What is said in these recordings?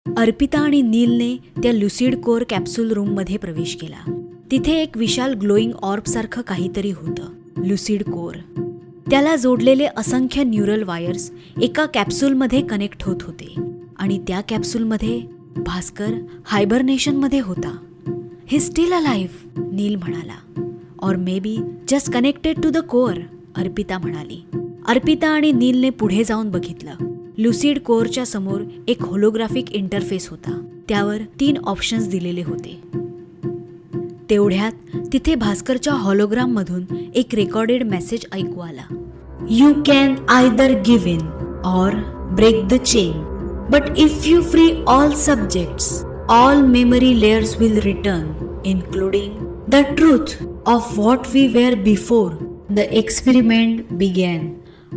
अर्पिता आणि नीलने त्या lucid core capsule रूममध्ये प्रवेश केला. तिथे एक विशाल ग्लोईंग ऑर्बसारखं काहीतरी होतं. Lucid core. त्याला जोडलेले असंख्य न्यूरल वायर्स एका कॅप्सूलमध्ये कनेक्ट होत होते आणि त्या कॅप्सूलमध्ये भास्कर हायबरनेशनमध्ये होता. ही स्टील अलाइव्ह, नील म्हणाला. Or maybe just connected to the core, Arpita म्हणाली. अर्पिता आणि नीलने पुढे जाऊन बघितलं. लुसिड कोअरच्या समोर एक होलोग्राफिक इंटरफेस होता. त्यावर 3 ऑप्शन्स दिलेले होते. तेवढ्यात तिथे भास्करच्या हॉलोग्राम मधून एक रेकॉर्डेड मेसेज ऐकू आला. You can either give in or break the chain, but if you free all subjects, all memory layers will return, including the truth of what we were before the experiment began.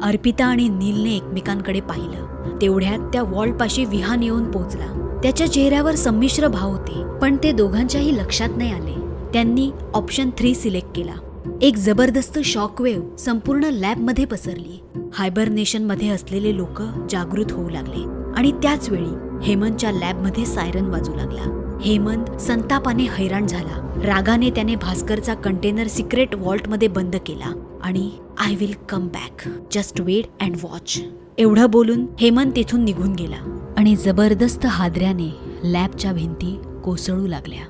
Arpita आणि नीलने एकमेकांकडे पाहिलं. तेवढ्यात त्या वॉल्टपाशी विहान येऊन पोहोचला. त्याच्या चेहऱ्यावर संमिश्र भाव होते, पण ते दोघांच्याही लक्षात नाही आले. त्यांनी ऑप्शन 3 सिलेक्ट केला. एक जबरदस्त शॉकवेव्ह संपूर्ण लॅबमध्ये पसरली. हायबरनेशनमध्ये असलेले लोक जागृत होऊ लागले आणि त्याच वेळी हेमंतच्या लॅबमध्ये सायरन वाजू लागला. हेमंत संतापाने हैराण झाला. रागाने त्याने भास्करचा कंटेनर सिक्रेट वॉल्टमध्ये बंद केला आणि I will come back, just wait and watch एवढं बोलून हेमंत तिथून निघून गेला आणि जबरदस्त हादऱ्याने लॅबच्या भिंती कोसळू लागल्या.